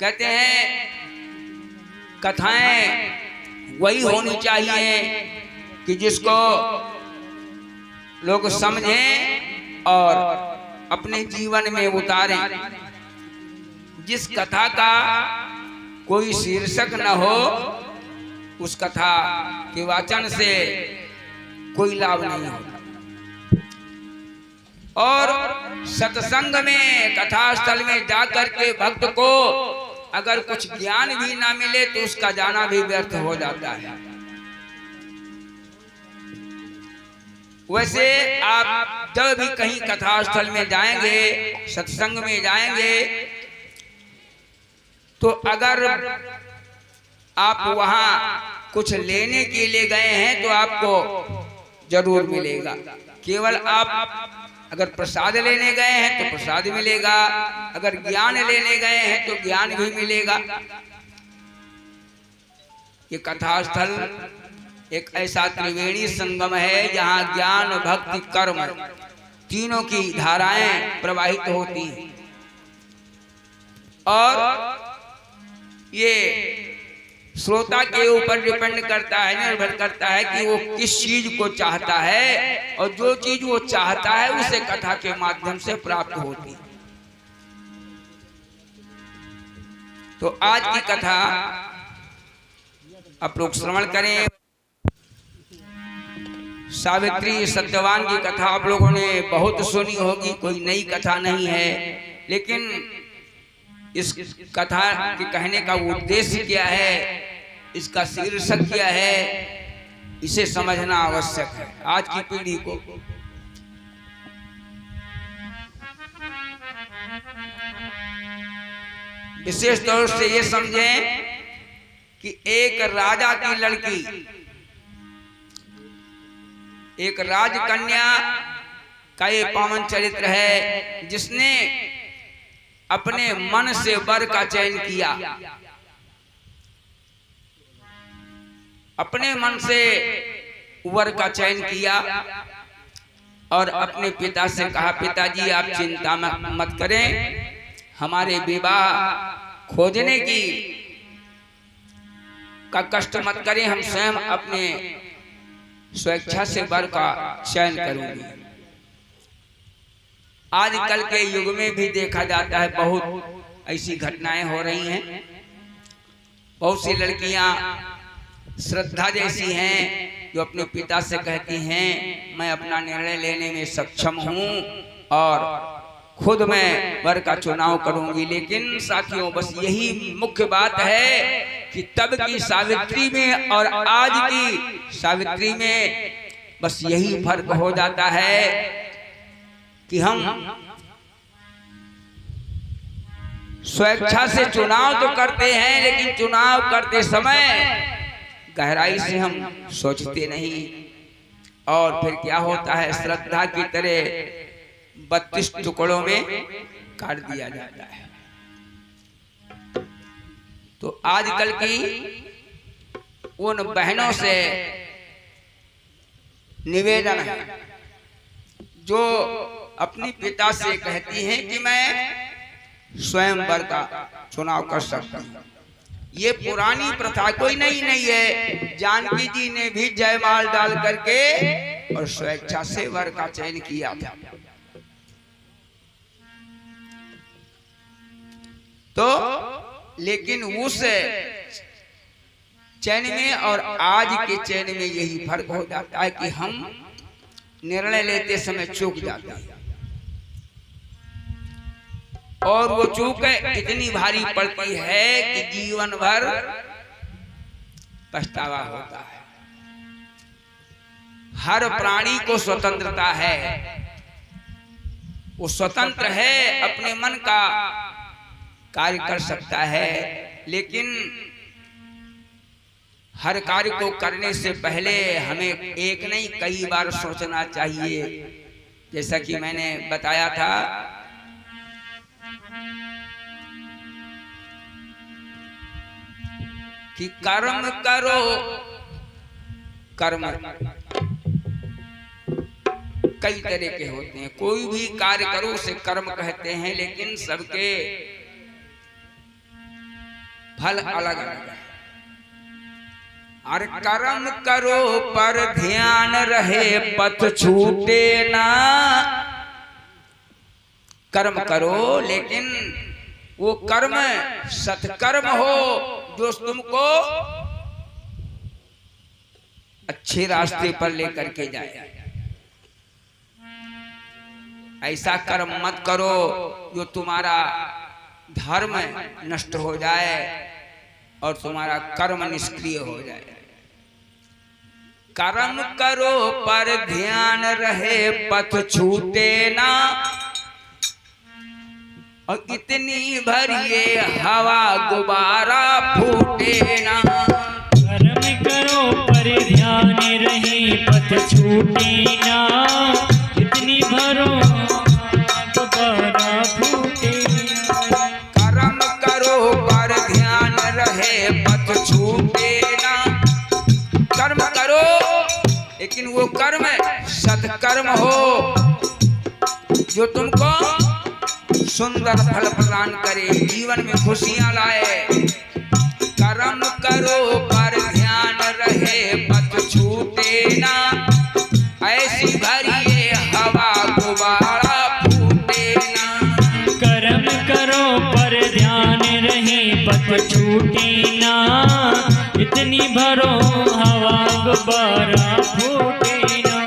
कहते हैं कथाएं वही होनी चाहिए कि जिसको लोग समझें और अपने जीवन में उतारें। जिस कथा का कोई शीर्षक न हो उस कथा के वाचन से कोई लाभ नहीं होता। और सत्संग में कथा स्थल में जाकर के भक्त को अगर कुछ ज्ञान भी ना मिले तो उसका जाना भी व्यर्थ हो जाता है। वैसे आप जब भी कहीं कथा स्थल में जाएंगे, सत्संग में जाएंगे, तो अगर आप वहां कुछ लेने के लिए गए हैं तो आपको जरूर मिलेगा। केवल आप अगर प्रसाद लेने गए हैं तो प्रसाद मिलेगा, अगर ज्ञान लेने गए हैं तो ज्ञान भी मिलेगा। ये कथा स्थल एक ऐसा त्रिवेणी संगम है जहाँ ज्ञान, भक्ति, कर्म तीनों की धाराएं प्रवाहित होती हैं। और ये श्रोता के ऊपर डिपेंड करता है, निर्भर करता है कि वो किस चीज को चाहता है, और जो चीज वो चाहता है उसे कथा के माध्यम से प्राप्त होती है। तो आज की कथा आप लोग श्रवण करें। सावित्री सत्यवान की कथा आप लोगों ने बहुत सुनी होगी, कोई नई कथा नहीं है, लेकिन इस कथा के कहने का उद्देश्य क्या है, इसका शीर्षक क्या है, इसे समझना आवश्यक है आज की पीढ़ी को। विशेष तौर से ये समझें कि एक राजा की लड़की, एक राजकन्या का ये पावन चरित्र है जिसने अपने मन से वर का चयन किया। अपने मन से वर का चयन किया और अपने पिता से कहा, पिताजी आप चिंता मत करें, हमारे विवाह खोजने की का कष्ट मत करें, हम स्वयं अपने स्वेच्छा से वर का चयन करूंगी। आजकल के युग में भी देखा जाता है, बहुत ऐसी घटनाएं हो रही हैं। बहुत सी लड़कियां श्रद्धा जैसी हैं जो अपने पिता से कहती हैं मैं अपना निर्णय लेने में सक्षम हूं और खुद मैं वर का चुनाव करूंगी। लेकिन साथियों, बस यही मुख्य बात है कि तब की सावित्री में और आज की सावित्री में बस यही फर्क हो जाता है कि हम स्वेच्छा से चुनाव तो करते हैं, लेकिन चुनाव करते समय गहराई से हम सोचते नहीं, और फिर क्या होता है, श्रद्धा की तरह 32 टुकड़ों में काट दिया जाता है। तो आजकल की उन बहनों से निवेदन है जो अपनी पिता से कहती हैं कि मैं स्वयं वर का चुनाव कर सकता हूं। ये पुरानी प्रथा कोई नई नहीं है। जानकी जी ने भी जयमाल डाल करके और स्वेच्छा से वर का चयन किया था। तो लेकिन उस चयन में और आज के चयन में यही फर्क हो जाता है कि हम निर्णय लेते समय चूक जाते हैं, और वो चूक इतनी भारी पड़ती है कि जीवन भर पछतावा होता है। हर प्राणी को स्वतंत्रता है, वो स्वतंत्र है, अपने मन का कार्य कर सकता है, लेकिन हर कार्य को करने से पहले हमें एक नहीं कई बार सोचना चाहिए। जैसा कि मैंने बताया था कि कर्म करो, कर्म कई तरह के होते हैं। कोई भी कार्य करो उसे कर्म कहते हैं, लेकिन सबके फल अलग अलग है। और कर्म करो पर ध्यान रहे पथ छूटे ना। कर्म करो लेकिन वो कर्म सत्कर्म हो जो तुमको अच्छे रास्ते पर लेकर के जाए। ऐसा कर्म मत करो जो तुम्हारा धर्म नष्ट हो जाए और तुम्हारा कर्म निष्क्रिय हो जाए। कर्म करो पर ध्यान रहे पथ छूटे ना। और इतनी भरिए हवा गुब्बारा फूटे ना। कर्म करो पर ध्यान रहे पथ छूटे ना। इतनी भरो गुब्बारा फूटे ना। कर्म करो पर ध्यान रहे पथ छूटे ना। कर्म करो लेकिन वो कर्म सत्कर्म हो जो तुमको सुंदर फल प्रदान करे, जीवन में खुशियां लाए। कर्म करो पर ध्यान रहे पथ छूटे ना। ऐसी भरिए हवा गुब्बारा फूटे ना। कर्म करो पर ध्यान रहे पथ छूटे ना। इतनी भरो हवा गुब्बारा फूटे ना।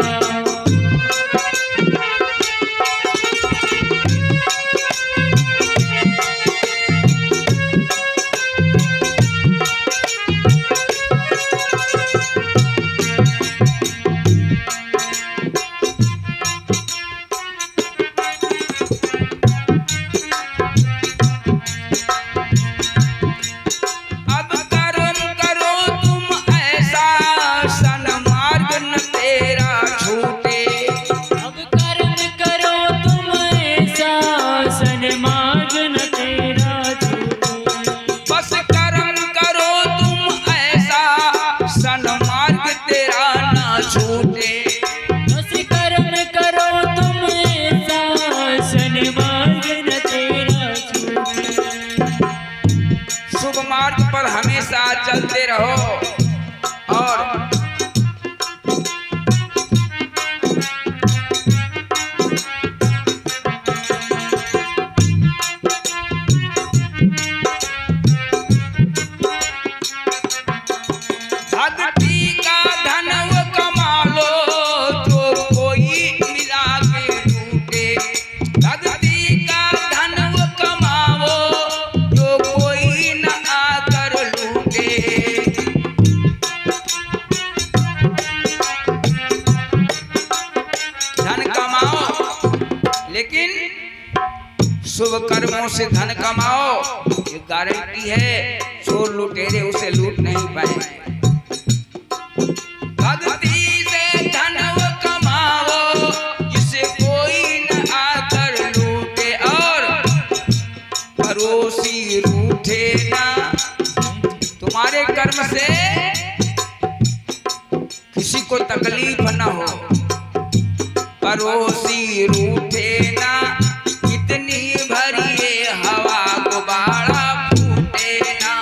शुभ मार्ग पर हमेशा चलते रहो और भक्ति का धन वो कमा लो जो कोई मिला के लूटे। भक्ति का धन वो कमाओ जो कोई न आकर लूटे। धन कमाओ लेकिन शुभ कर्मों से धन कमाओ, ये गारंटी है चोर लुटेरे उसे लूट नहीं पाएंगे। भक्ति से धन वो कमाओ जिसे कोई न आकर लूटे। और पड़ोसी रूठे ना। तुम्हारे कर्म से किसी को तकलीफ न हो। पड़ोसी रूठे ना। इतनी भरिए हवा गुब्बारा फूटे ना।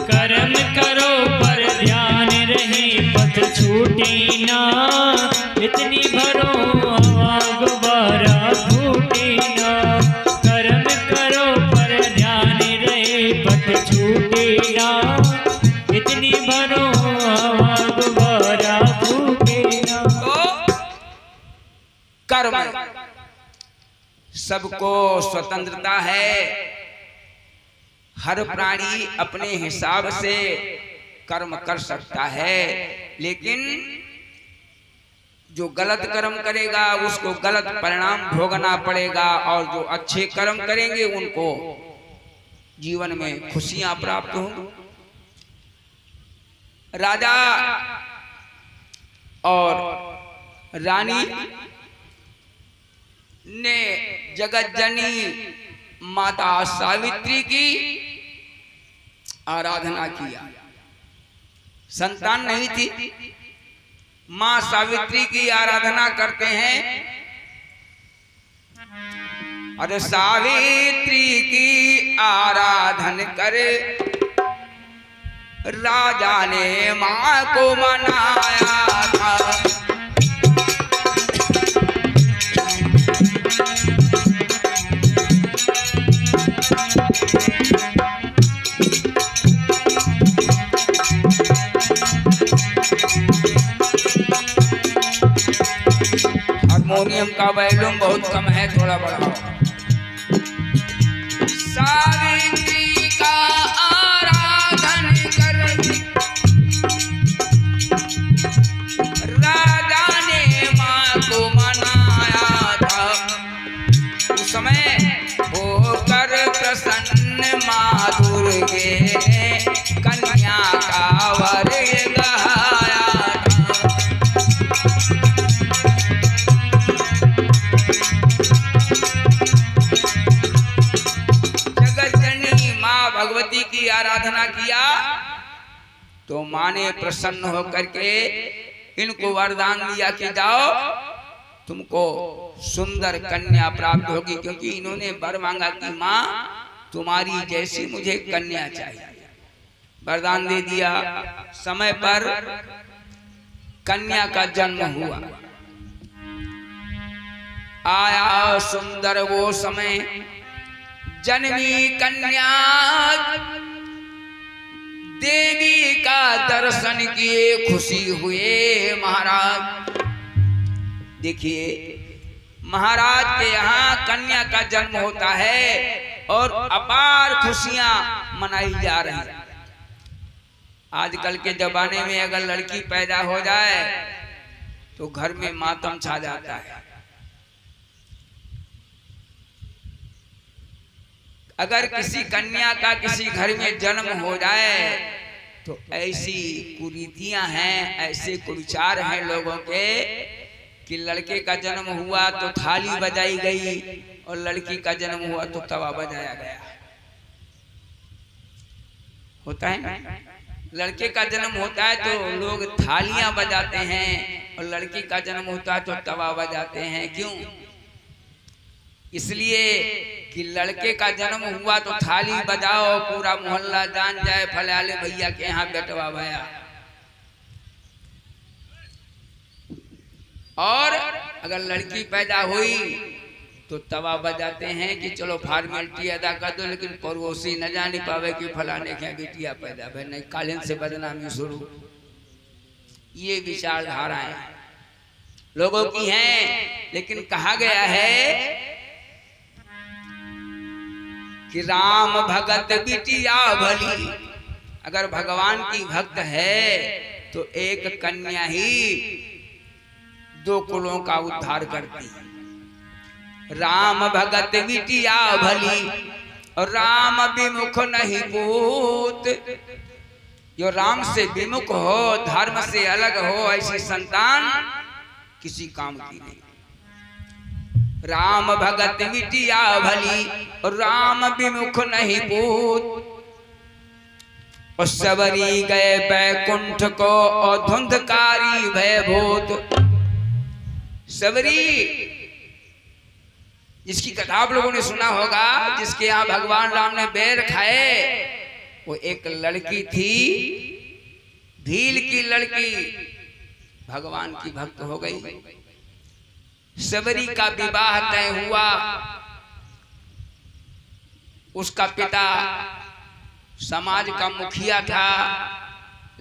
कर्म करो पर ध्यान रहे पथ छूटे ना। इतनी भरो हवा गुब्बारा फूटे ना। कर्म करो पर ध्यान रहे पथ छूटे ना। इतनी भरो हवा गुब्बारा फूटे ना। तो कर्म सबको स्वतंत्रता है। हर प्राणी अपने हिसाब से कर्म कर सकता है, लेकिन जो गलत कर्म करेगा उसको गलत परिणाम भोगना पड़ेगा और जो अच्छे कर्म करेंगे उनको जीवन में खुशियां प्राप्त होंगी। राजा और रानी ने जगत जननी माता सावित्री की आराधना किया। संतान नहीं थी, मां सावित्री की आराधना करते हैं। और सावित्री की आराधन करे राजा ने माँ को मनाया था। हारमोनियम का वॉल्यूम बहुत कम है, थोड़ा बढ़ाओ। सावित्री का आराधन कर राजा ने माँ को मनाया था। उस समय होकर प्रसन्न माँ दुर्गे कन्या का वर गहाया था। भगवती की आराधना किया तो माँ ने प्रसन्न होकर के इनको वरदान दिया कि जाओ तुमको सुंदर कन्या प्राप्त होगी, क्योंकि इन्होंने वर मांगा कि माँ तुम्हारी जैसी मुझे कन्या चाहिए। वरदान दे दिया। समय पर कन्या का जन्म हुआ। आया सुंदर वो समय, जन्मी कन्या देवी का दर्शन किए खुशी हुए महाराज। देखिए महाराज के यहाँ कन्या का जन्म होता है और अपार खुशियां मनाई जा रही हैं। आजकल के जमाने में अगर लड़की पैदा हो जाए तो घर में मातम छा जाता है। अगर किसी कन्या का किसी घर में जन्म हो जाए तो ऐसी कुरीतियां हैं, ऐसे कुविचार हैं लोगों के कि लड़के का जन्म हुआ तो थाली बजाई गई और लड़की का जन्म हुआ तो तवा बजाया गया। होता है ना? लड़के का जन्म होता है तो लोग थालियां बजाते हैं और लड़की का जन्म होता है तो तवा बजाते हैं। क्यों? इसलिए कि लड़के का जन्म हुआ तो थाली बजाओ, पूरा मोहल्ला जान जाए फलाले भैया के यहाँ बेटवा भया। और अगर लड़की पैदा हुई तो तवा बजाते हैं कि चलो फॉर्मेलिटी अदा कर दो, लेकिन पड़ोसी न जाने पावे कि फलाने के बेटिया पैदा भई, नहीं कालीन से बदनामी शुरू। ये विचारधाराएं लोगों की हैं। लेकिन कहा गया है कि राम भगत बिटिया भली। अगर भगवान की भक्त है तो एक कन्या ही दो कुलों का उद्धार करती है। राम भगत बिटिया भली और राम विमुख नहीं पूत। जो राम से विमुख हो, धर्म से अलग हो, ऐसी संतान किसी काम की नहीं। राम भगत बिटिया भली और राम विमुख नहीं पूत। और सबरी गए बैकुंठ को और धुंधकारी भय भूत। सबरी जिसकी कथा आप लोगों ने सुना होगा, जिसके यहाँ भगवान राम ने बैर खाए, वो एक लड़की थी, भील की लड़की, भगवान की भक्त हो गई। सबरी का विवाह तय हुआ। उसका पिता समाज का मुखिया था।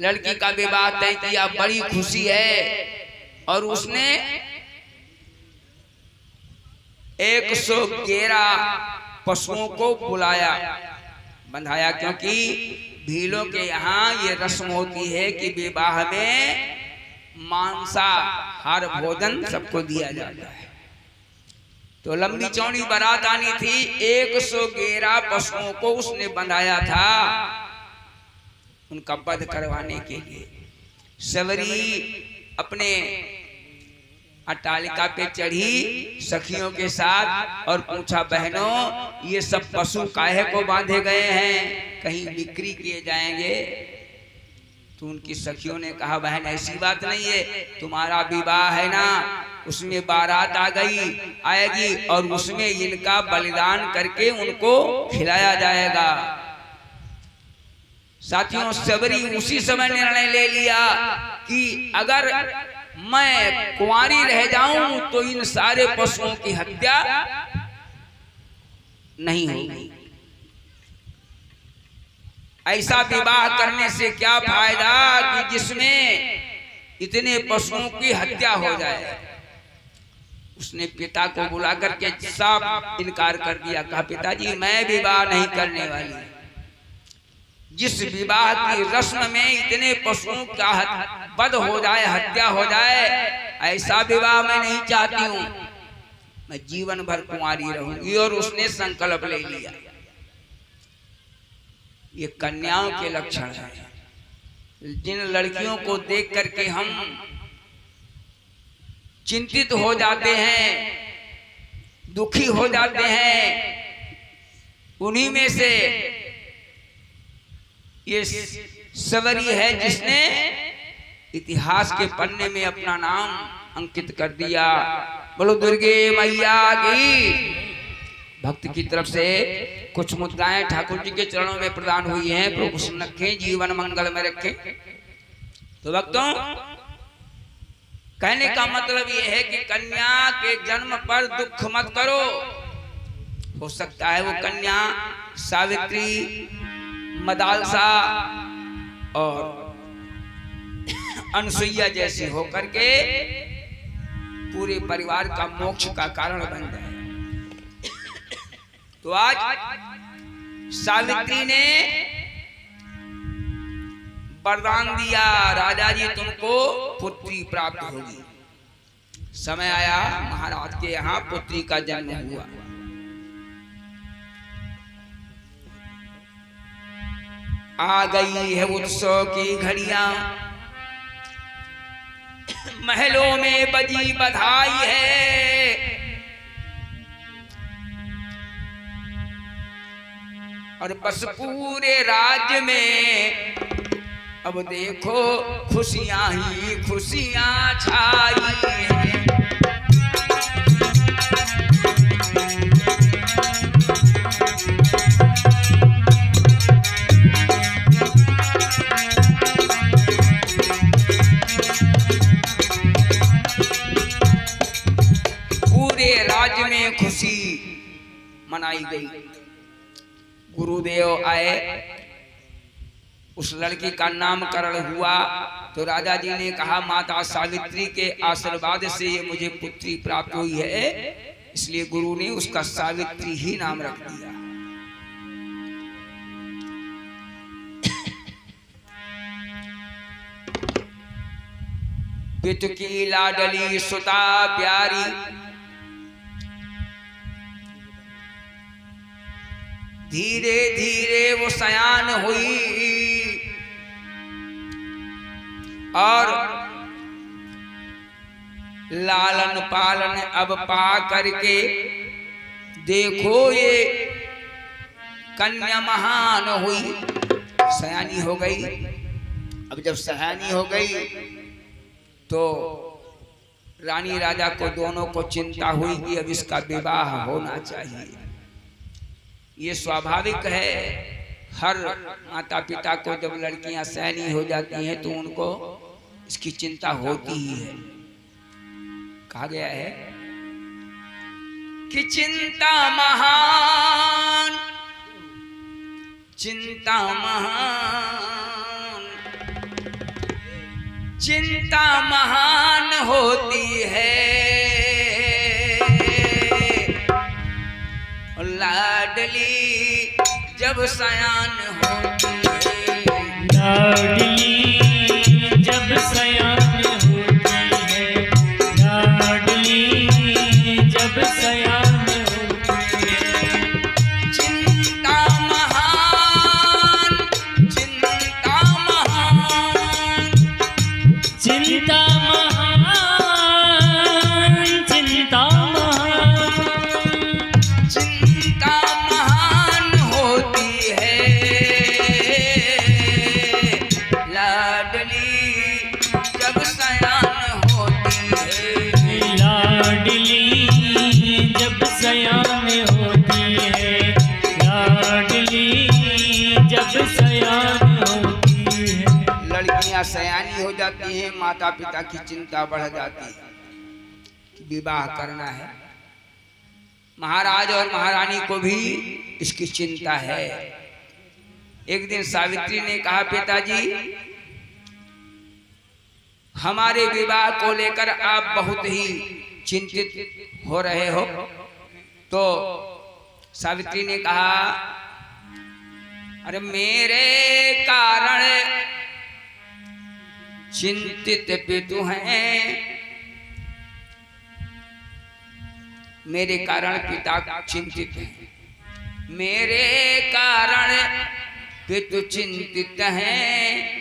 लड़की का विवाह तय किया, बड़ी खुशी है। और उसने 111 पशुओं को बुलाया, बंधाया, क्योंकि भीलों के यहाँ ये रस्म होती है कि विवाह में मांसाहार भोजन सबको दिया जाता है। तो लंबी चौड़ी बारात आनी थी। 111 पशुओं को उसने बंधाया था उनका वध करवाने के लिए। सबरी अपने अट्टालिका पे चढ़ी सखियों के साथ और पूछा, बहनों ये सब पशु काहे को बांधे गए हैं, कहीं बिक्री किए जाएंगे? तो उनकी सखियों ने कहा, बहन ऐसी बात नहीं है, तुम्हारा विवाह है ना, उसमें बारात आएगी और उसमें इनका बलिदान करके उनको खिलाया जाएगा। साथियों, सबरी उसी समय निर्णय ले लिया कि अगर मैं कुंवारी रह जाऊं तो इन सारे पशुओं की हत्या नहीं होगी। ऐसा विवाह करने से क्या फायदा कि जिसमें इतने पशुओं की हत्या हो जाए। उसने पिता को बुला करके साफ इनकार कर दिया। कहा, पिताजी मैं विवाह नहीं करने वाली। जिस विवाह की रस्म में इतने पशुओं का वध हो जाए, हत्या हो जाए, ऐसा विवाह मैं नहीं चाहती हूँ। मैं जीवन भर कुंवारी रहूंगी। और उसने संकल्प ले लिया। ये कन्याओं के लक्षण है। जिन लड़कियों को देख करके हम चिंतित हो जाते हैं, दुखी हो जाते हैं, उन्हीं में से ये सबरी है जिसने इतिहास के पन्ने में अपना नाम अंकित कर दिया। बोलो दुर्गे मैया की। भक्त की तरफ से कुछ मुद्राएं ठाकुर जी के चरणों में प्रदान हुई हैं। प्रभु सुन रखें, जीवन मंगल में रखें। तो भक्तों, कहने का मतलब यह है कि कन्या के जन्म पर दुख मत करो। हो सकता है वो कन्या सावित्री, मदालसा और अनसुईया जैसी होकर के पूरे परिवार का मोक्ष का कारण बन जाए। तो आज सावित्री ने वरदान दिया, राजा जी तुमको पुत्री प्राप्त होगी। समय आया, महाराज के यहाँ पुत्री का जन्म हुआ। आ गई है उत्सव की घड़ियां, महलों में बजी बधाई है। और बस पूरे राज्य में अब देखो खुशियां ही खुशियां छाई हैं। पूरे राज्य में खुशी मनाई गई। गुरुदेव आए, उस लड़की का नामकरण हुआ। तो राजा जी ने कहा, माता सावित्री के आशीर्वाद से ये मुझे पुत्री प्राप्त हुई है, इसलिए गुरु ने उसका सावित्री ही नाम रख दिया। पितु की लाडली सुता प्यारी, धीरे धीरे वो सयान हुई। और लालन पालन अब पा करके देखो ये कन्या महान हुई, सयानी हो गई। अब जब सयानी हो गई तो रानी राजा को दोनों को चिंता हुई कि अब इसका विवाह होना चाहिए। ये स्वाभाविक है, हर माता पिता को जब लड़कियां सयानी हो जाती हैं तो उनको इसकी चिंता होती ही है। कहा गया है कि चिंता महान, चिंता महान, चिंता महान होती है। लाडली जब सयान होती है, लाडली जब सयान होती है, लाडली जब सयान होती है। चिंता महान, चिंता महान, चिंता महान, चिंता महान, चिंता महान होती है। लाडली जब सयान होती है, लाडली जब सयान होती है, लाडली जब सयान होती है। लड़कियां सयानी हो जाती हैं, माता पिता की चिंता बढ़ जाती है कि विवाह करना है। महाराज और महारानी को भी इसकी चिंता है। एक दिन सावित्री ने कहा, पिताजी हमारे विवाह को लेकर आप बहुत ही चिंतित हो रहे हो। तो सावित्री ने कहा, अरे मेरे कारण चिंतित पितु हैं, मेरे कारण पिता चिंतित हैं, मेरे कारण पितु चिंतित हैं,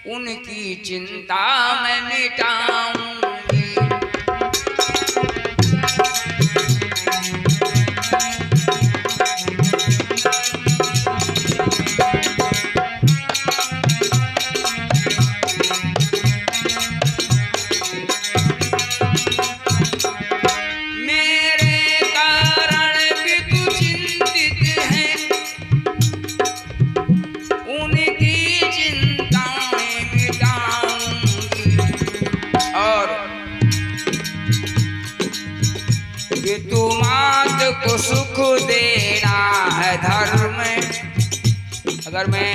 उनकी चिंता मैं मिटाऊंगी। को सुख देना है धर्म। अगर मैं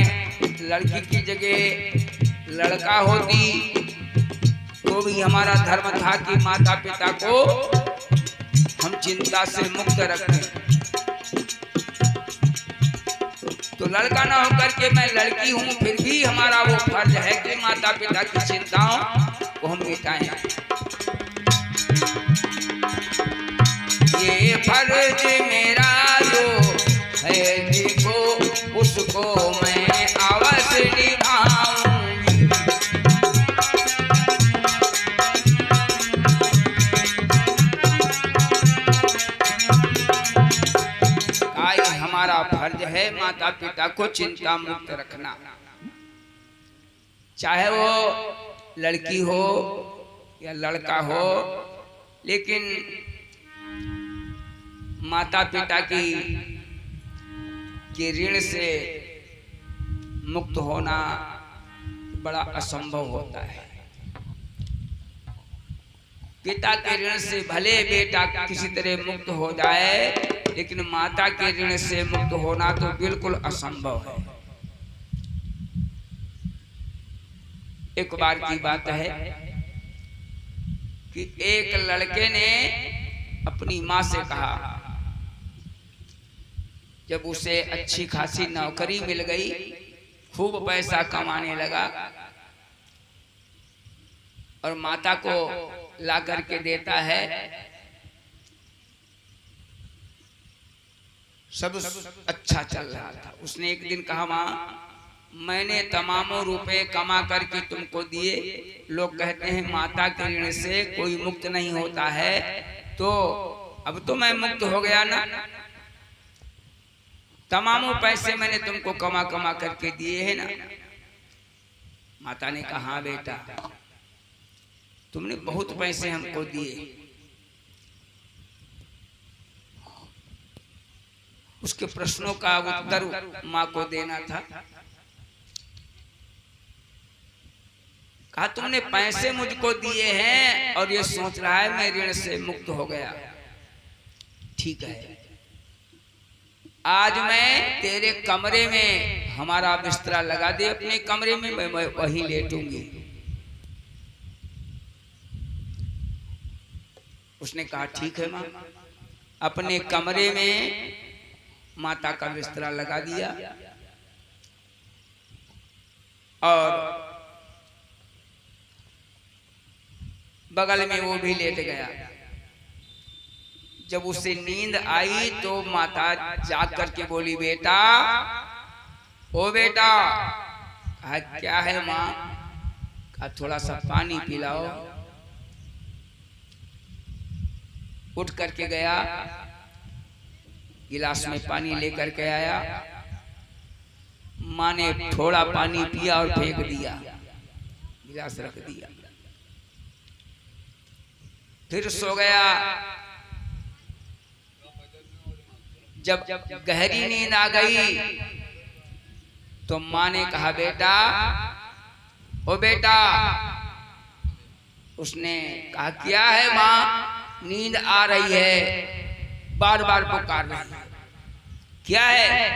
लड़की की जगह लड़का होती तो भी हमारा धर्म था कि माता पिता को हम चिंता से मुक्त रखें। तो लड़का ना होकर के मैं लड़की हूं, फिर भी हमारा वो फर्ज है कि माता पिता की चिंताओं को हम मिटाएं। ये फर्ज मेरा जो है देखो उसको मैं अवश्य निभाऊंगी। हमारा फर्ज है माता पिता को चिंता मुक्त रखना, चाहे वो लड़की हो या लड़का हो। लेकिन माता पिता के ऋण से मुक्त होना बड़ा असंभव होता है। पिता के ऋण से भले बेटा किसी तरह मुक्त हो जाए, लेकिन माता के ऋण से मुक्त होना तो बिल्कुल असंभव है। एक बार की बात है कि एक लड़के ने अपनी माँ से कहा, जब उसे अच्छी खासी नौकरी मिल गई, खूब पैसा कमाने लगा और माता को ला करके देता है, सब अच्छा चल रहा था। उसने एक दिन कहा, माँ मैंने तमामों रुपए कमा करके तुमको दिए, लोग कहते हैं माता के ऋण से कोई मुक्त नहीं होता है, तो अब तो मैं मुक्त हो गया ना। तमामों पैसे मैंने तुमको कमा कमा करके दिए हैं ना। माता ने कहा, हाँ बेटा तुमने बहुत पैसे हमको दिए। उसके प्रश्नों का उत्तर माँ को देना था। कहा, तुमने पैसे मुझको दिए हैं और ये सोच रहा है मैं ऋण से मुक्त हो गया। ठीक है, आज मैं तेरे कमरे में हमारा बिस्तरा लगा दे, अपने कमरे में मैं वहीं लेटूंगी। उसने कहा, ठीक है माँ। अपने कमरे में माता का बिस्तरा लगा दिया और बगल में वो भी लेट गया। जब उसे नींद आई तो माता जाग करके बोली, बेटा ओ बेटा। कहा, क्या है माँ? कहा, थोड़ा सा पानी पिलाओ। उठ करके गया, गिलास में पानी लेकर के आया। माँ ने थोड़ा पानी पिया और फेंक दिया, गिलास रख दिया, फिर सो गया। जब गहरी नींद आ गई तो माँ ने कहा, बेटा ओ बेटा, उसने कहा क्या है माँ, नींद आ रही है, बार बार पुकार रही है, क्या है?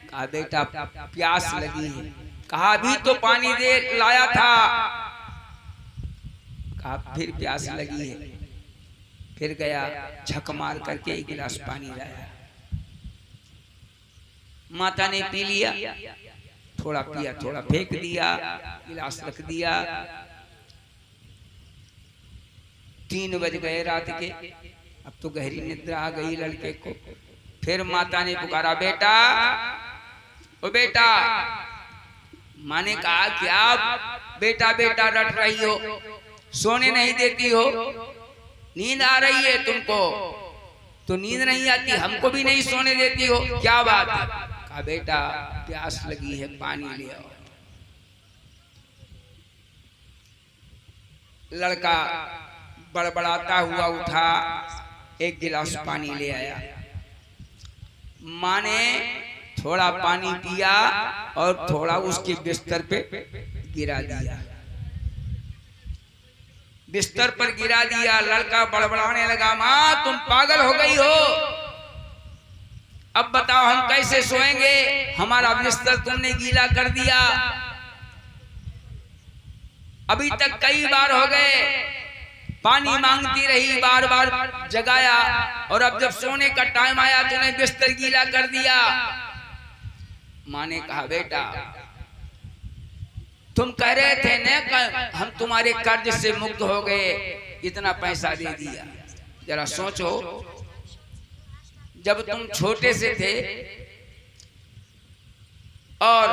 कहा बेटा प्यास लगी है। कहा अभी तो पानी दे लाया था। कहा फिर प्यास लगी है। फिर गया, झक मार करके एक गिलास पानी लाया। माता ने पी लिया, थोड़ा पिया, थोड़ा फेंक दिया, गिलास रख दिया। 3 बज गए रात के। अब तो गहरी निद्रा आ गई लड़के को। फिर माता ने पुकारा, बेटा ओ बेटा। माँ ने कहा क्या बेटा बेटा रट रही हो, सोने नहीं देती हो, नींद आ रही है तुमको तो नींद नहीं आती, हमको भी नहीं सोने देती हो, क्या बात है? कहा बेटा प्यास लगी है, पानी ले आओ। लड़का बड़बड़ाता हुआ उठा, एक गिलास पानी ले आया। माँ ने थोड़ा पानी पिया और थोड़ा उसके बिस्तर पे गिरा दिया। बिस्तर पर गिरा दिया। लड़का बड़बड़ाने लगा, माँ तुम पागल हो गई हो, अब बताओ हम कैसे सोएंगे, हमारा बिस्तर तुमने गीला कर दिया। अभी तक कई बार हो गए, पानी मांगती रही, बार बार जगाया, और अब जब सोने का टाइम आया तूने बिस्तर गीला कर दिया। माँ ने कहा बेटा तुम कह रहे थे न हम तुम्हारे कर्ज से मुक्त हो गए, इतना पैसा दे दिया। जरा सोचो, जब तुम छोटे से थे और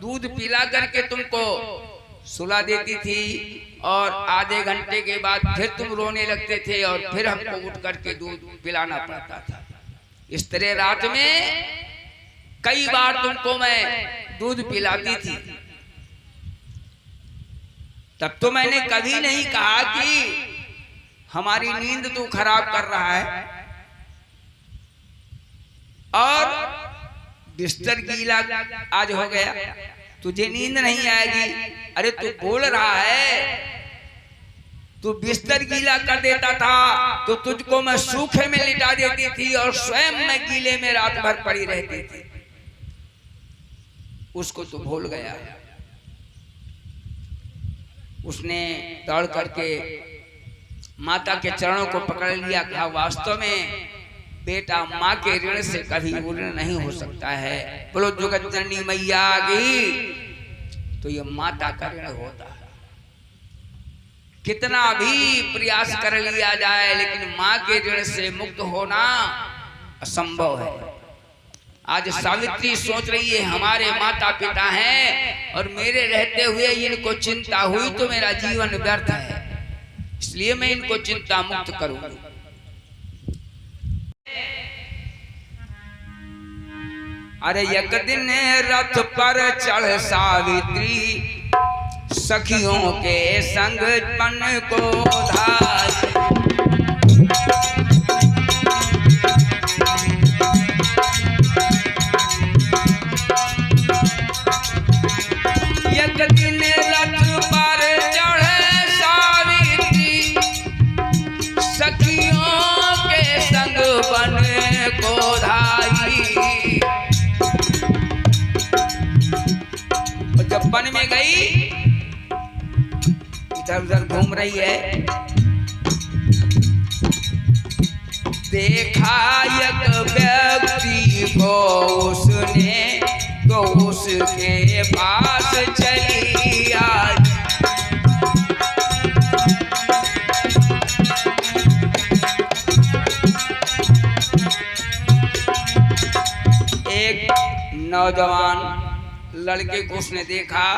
दूध पिला करके तुमको सुला देती थी, और आधे घंटे के बाद फिर तुम रोने लगते थे और फिर हमको उठ करके दूध पिलाना पड़ता था। इस तरह रात में कई बार तुमको मैं दूध पिलाती थी। तब तो मैंने कभी नहीं कहा कि हमारी नींद तू खराब कर रहा है, और बिस्तर गीला आज हो गया, तुझे नींद नहीं आएगी। अरे तू बोल रहा है, तू बिस्तर गीला कर देता था तो तुझको मैं सूखे में लिटा देती थी और स्वयं मैं गीले में रात भर पड़ी रहती थी। उसको तो भूल गया। उसने दौड़ करके माता के चरणों को पकड़ लिया। कहा वास्तव में बेटा माँ के ऋण से कभी ऋण नहीं हो सकता है। बोलो जगत जननी मैया की। तो ये माता का ऋण होता है। कितना भी प्रयास कर लिया जाए लेकिन माँ के ऋण से मुक्त होना असंभव है। आज सावित्री सोच रही है हमारे माता पिता हैं और मेरे रहते हुए इनको चिंता हुई तो मेरा जीवन व्यर्थ है, इसलिए मैं इनको चिंता मुक्त करूंगी। अरे एक दिन रथ पर चढ़ सावित्री, सखियों के संग मन को धारी। एक दिन रथ पर चढ़ सावित्री, सखियों के संग बन को धारी। जब वन में गई, इधर उधर घूम रही है, देखा एक व्यक्ति को उसने, तो उसके पास चली आई। एक नौजवान लड़के को उसने देखा,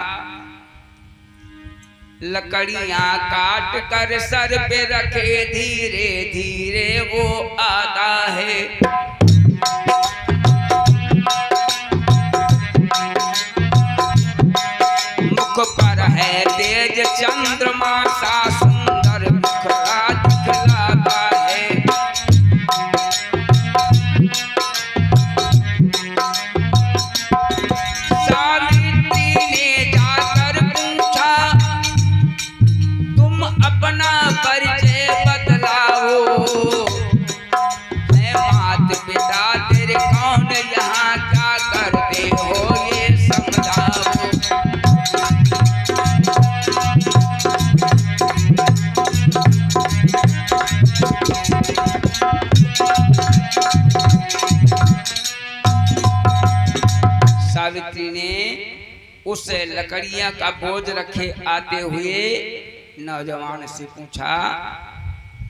लकड़ियां काट कर सर पे रखे, धीरे धीरे वो आता है। मुख पर है तेज चंद्रमा सा, सुंदर मुखड़ा दिखलाता है। सावित्री ने जाकर पूछा, सावित्री ने उस लकड़ियां का बोझ रखे आते हुए नौजवान से पूछा,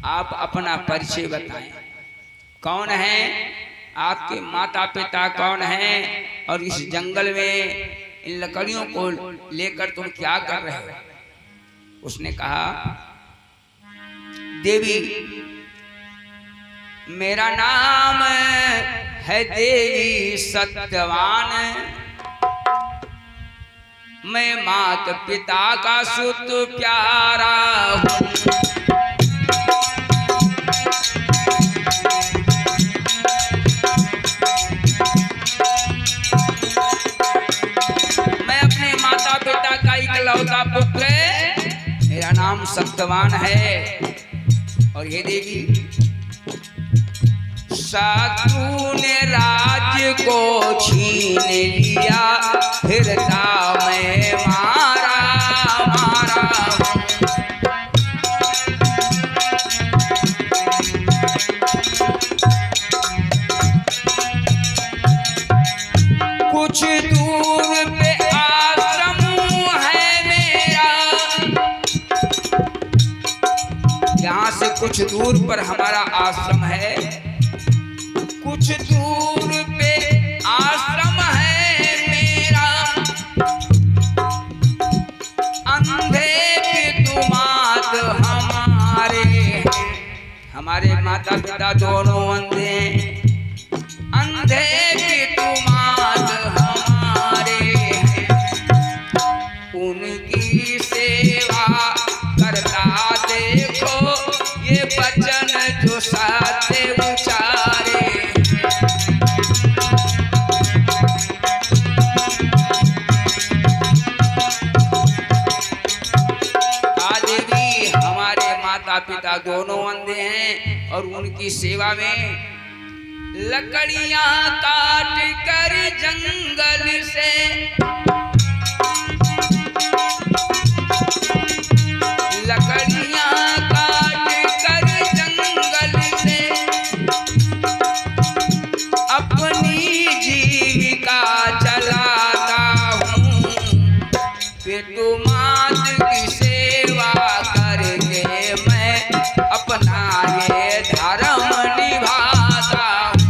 आप अपना परिचय बताएं, कौन है, आपके माता पिता कौन हैं, और इस जंगल में इन लकड़ियों को लेकर तुम क्या कर रहे हो। उसने कहा, देवी मेरा नाम है देवी सत्यवान, मैं मात पिता का सुत प्यारा हूँ। मैं अपने माता पिता का इकलौता पुत्र, मेरा नाम सत्यवान है। और ये देवी, शत्रु ने राज्य को छीन लिया, फिरता मैं मारा मारा। कुछ दूर पे आश्रम है मेरा, यहाँ से कुछ दूर पर हमारा आश्रम है, कुछ दूर पे आश्रम है मेरा, अंधे पितुमात हमारे हैं, हमारे माता पिता दोनों अंधे हैं, अंधे पितुमात हमारे हैं, उनकी सेवा करता देखो ये वचन जो सत्य उचारे। देवी हमारे माता पिता दोनों अंधे हैं और उनकी सेवा में लकड़ियां काट कर जंगल से, लकड़ियां काट कर जंगल से अपनी जीविका चलाता हूँ, पितुमात की सेवा करके मैं अपना ये धर्म निभाता हूँ।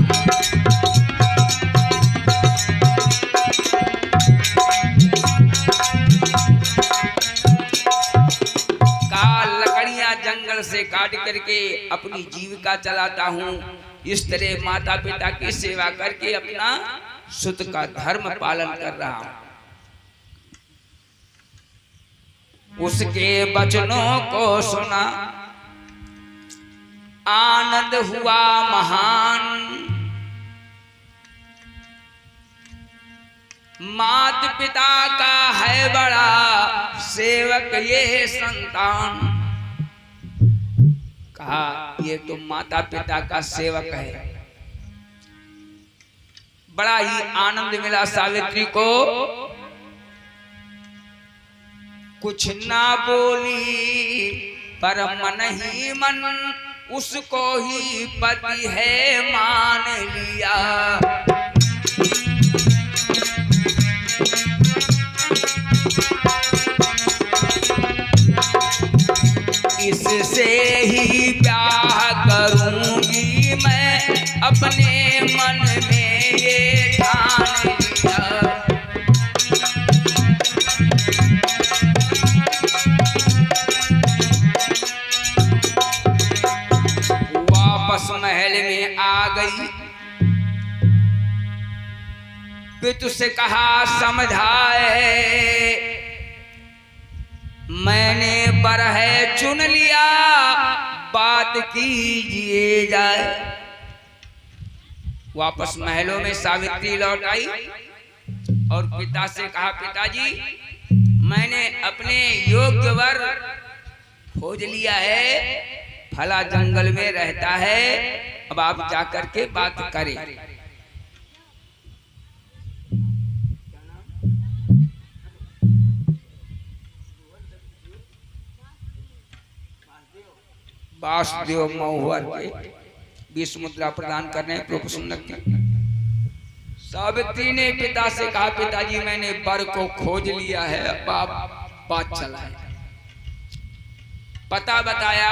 लकड़ियां जंगल से काट करके अपनी जीविका चलाता हूँ, इस तरह माता पिता की सेवा करके अपना सुत का धर्म पालन कर रहा हूँ। उसके वचनों को सुना आनंद हुआ महान, मात पिता का है बड़ा सेवक ये संतान। कहा, ये तो माता पिता का सेवक है। बड़ा ही आनंद मिला सावित्री को, कुछ ना बोली पर मन ही मन उसको ही पति है मान लिया। इससे ही ब्याह करूंगी मैं, अपने मन में ये ठान लिया। वापस महल में आ गई, पितु से कहा समझाए, मैंने बरह चुन लिया, बात कीजिए जाए। वापस महलों में सावित्री लौट आई और पिता से कहा, पिताजी मैंने अपने योग्य वर खोज लिया है, फला जंगल में रहता है, अब आप जाकर के बात करें। वासुदेव महुवर के 20 मुद्रा प्रदान करने प्रभु सुनती। सावित्री ने पिता से कहा, पिताजी मैंने वर को खोज लिया है, अब आप बात चलाएं। पता बताया।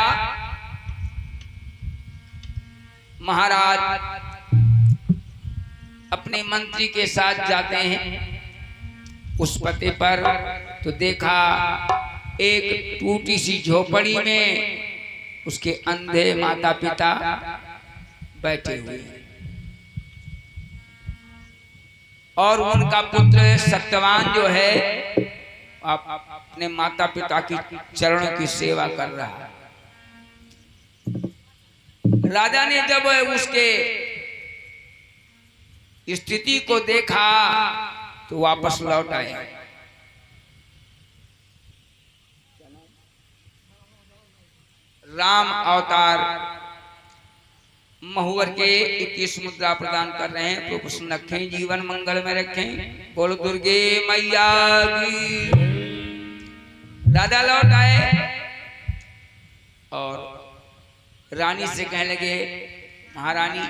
महाराज अपने मंत्री के साथ जाते हैं उस पते पर, तो देखा एक टूटी सी झोपड़ी में उसके अंधे माता पिता बैठे हुए हैं और उनका पुत्र सत्यवान जो है आप अपने माता पिता की चरणों की सेवा कर रहा है। राजा ने जब उसके स्थिति को देखा तो वापस लौट आए। राम अवतार महुवर के 21 मुद्रा प्रदान कर रहे हैं, तो प्रसन्न रखें, जीवन मंगल में रखें। बोलो दुर्गे मैया की। राजा लौट आए और रानी से कहने लगे, महारानी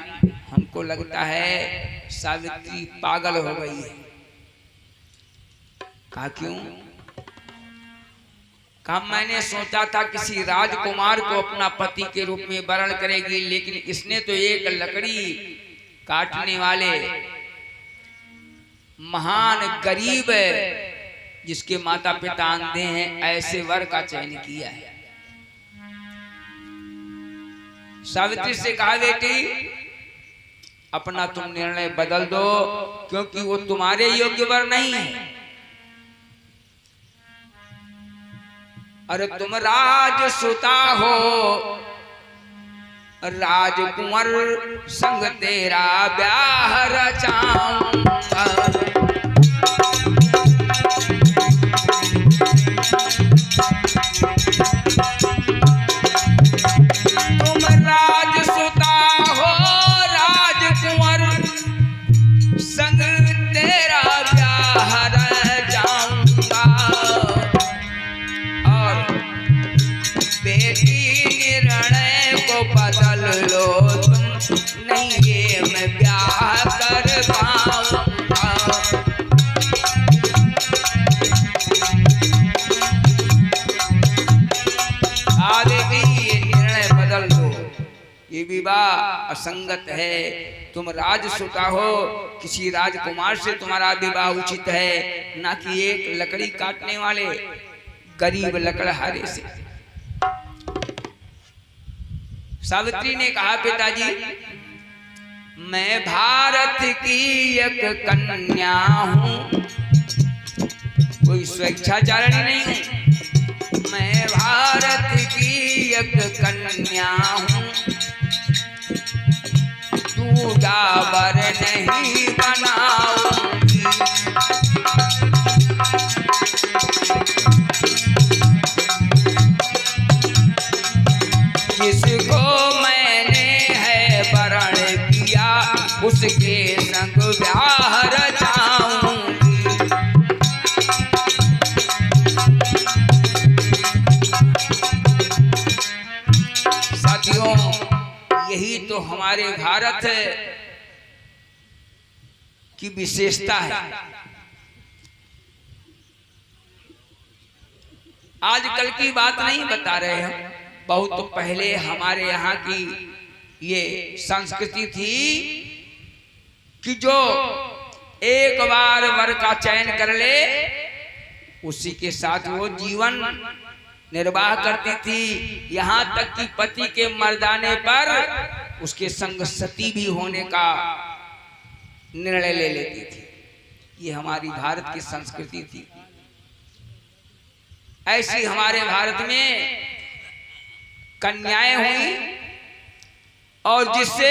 हमको लगता है सावित्री पागल हो गई है। कहा क्यों? कहा मैंने सोचा था किसी राजकुमार को अपना पति के रूप में वरण करेगी, लेकिन इसने तो एक लकड़ी काटने वाले महान गरीब जिसके माता पिता अंधे हैं ऐसे वर का चयन किया है। सावित्री से कहा, बेटी अपना तुम निर्णय बदल दो, क्योंकि वो तुम्हारे योग्य वर नहीं है। अरे तुम राजसुता हो, राजकुंवर संग तेरा ब्याह रचाऊंगा। तुम राजसुता हो, राजकुंवर संग तेरा ब्याह रचाऊंगा। निर्णय को बदल लो तुम, नहीं ये मैं ब्याह कर पाऊंगा। आगे भी ये निर्णय बदल दो, ये विवाह असंगत है। तुम राजसुता हो, किसी राजकुमार से तुम्हारा विवाह उचित है, ना कि एक लकड़ी काटने वाले गरीब लकड़हारे से। सावित्री ने कहा, पिताजी मैं भारत की एक कन्या हूं, कोई स्वेच्छाचारिणी नहीं हूं। मैं भारत की एक कन्या हूं, दूजा वर नहीं बनाऊंगी। जिसको मैंने है वरण किया, उसके संग ब्याह रचाऊंगी। साथियों, यही तो हमारे भारत की विशेषता है। आजकल की बात नहीं बता रहे हम, बहुत तो पहले हमारे यहाँ की ये संस्कृति थी कि जो एक बार वर का चयन कर ले उसी के साथ वो जीवन निर्वाह करती थी। यहाँ तक कि पति के मर्दाने पर उसके संग सती भी होने का निर्णय ले लेती थी। ये हमारी भारत की संस्कृति थी। ऐसी हमारे भारत में कन्याएं हुई और जिससे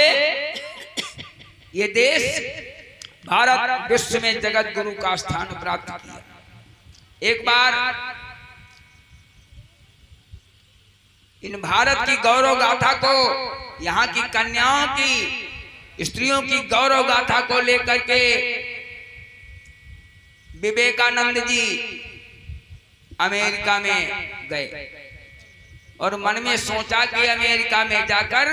ये देश भारत विश्व में जगत गुरु का स्थान प्राप्त किया। एक बार इन भारत की गौरव गाथा को, यहाँ की कन्याओं की, स्त्रियों की गौरव गाथा को लेकर के विवेकानंद जी अमेरिका में गए। और मन में सोचा कि अमेरिका में जाकर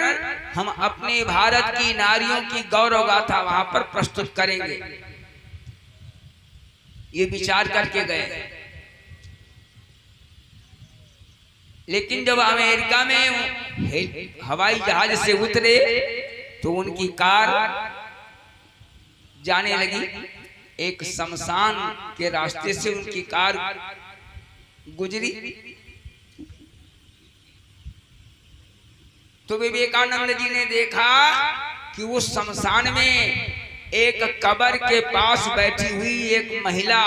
हम अपने भारत की नारियों की गौरव गाथा वहां पर प्रस्तुत करेंगे, ये विचार करके गए। लेकिन जब अमेरिका में हवाई जहाज से उतरे तो उनकी कार जाने लगी। एक शमशान के रास्ते से उनकी कार गुजरी तो विवेकानंद जी ने देखा कि उस शमशान में एक कब्र के पास बैठी हुई एक महिला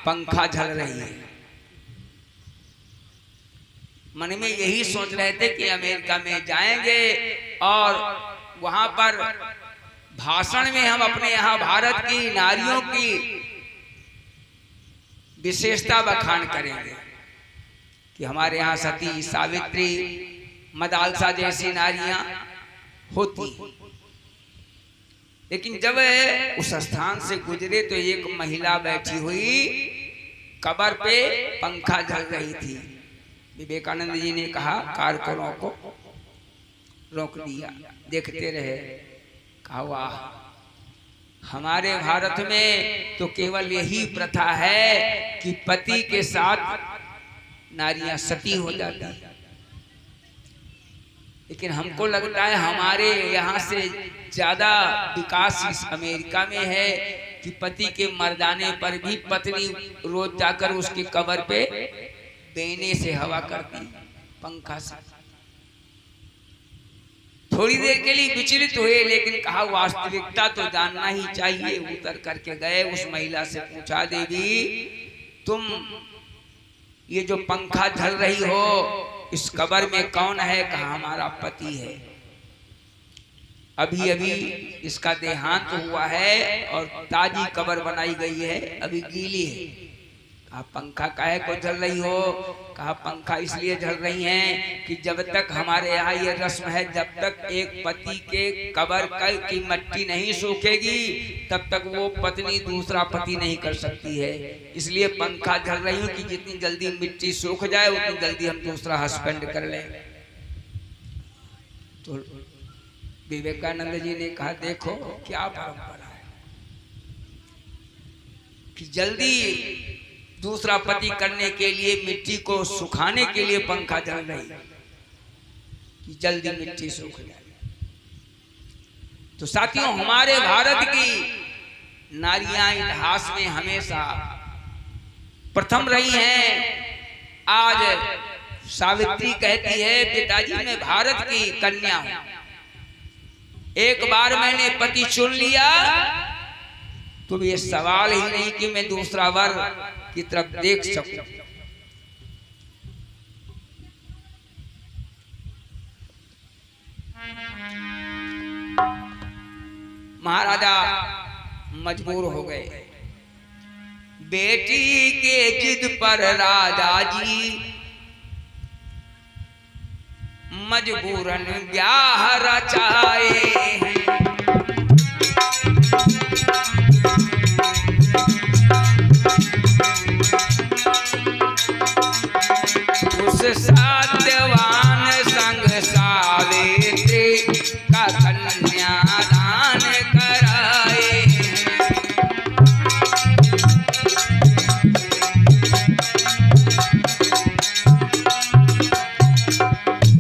पंखा झल रही है। मन में यही सोच रहे थे कि अमेरिका में जाएंगे और वहां पर भाषण में हम अपने यहाँ भारत की नारियों की विशेषता बखान करेंगे कि हमारे यहाँ सती, सावित्री, मदालसा जैसी नारियां होती। लेकिन जब उस स्थान से गुजरे तो एक महिला बैठी हुई कब्र पे पंखा झल रही थी। विवेकानंद जी ने कहा कार को रोक दिया, देखते रहे। कहा वाह, हमारे भारत में तो केवल यही प्रथा है कि पति के साथ नारियां सती हो जाती है। लेकिन हमको लगता है हमारे यहाँ से ज्यादा विकास इस अमेरिका में है कि पति के मर जाने पर भी पत्नी रोज जाकर उसकी कब्र पे बेने से हवा करती, पंखा से। थोड़ी देर के लिए विचलित हुए, लेकिन कहा वास्तविकता तो जानना ही चाहिए। उतर करके गए, उस महिला से पूछा, देवी तुम ये जो पंखा झल रही हो इस कब्र में कौन है? कहा हमारा पति है, अभी अभी इसका देहांत हुआ है और ताजी कब्र बनाई गई है, अभी गीली है। कहा पंखा काहे को झल रही हो? कहा पंखा इसलिए झल रही हैं कि जब तक हमारे यहाँ ये रस्म है, जब तक एक पति के कब्र की मिट्टी नहीं सूखेगी तब तक वो पत्नी दूसरा पति नहीं कर सकती है। इसलिए पंखा झल रही हूँ कि जितनी जल्दी मिट्टी सूख जाए उतनी जल्दी हम दूसरा हस्बैंड कर लें। तो विवेकानंद जी ने कहा देखो क्या परंपरा है कि जल्दी दूसरा पति करने के लिए, मिट्टी को सुखाने के लिए पंखा चल रही कि जल्दी मिट्टी सूख जाए। तो साथियों, हमारे भारत की नारियां इतिहास में हमेशा प्रथम रही हैं। आज सावित्री कहती है पिताजी मैं भारत की कन्या हूं, एक बार मैंने पति चुन लिया तो ये सवाल ही नहीं कि मैं दूसरा वर की तरफ देख सकूं। महाराजा मजबूर हो गए। बेटी के जिद पर राजा जी मजबूरन ब्याह रचाए हैं। सत्यवान संग सावित्री का कन्यादान कराए।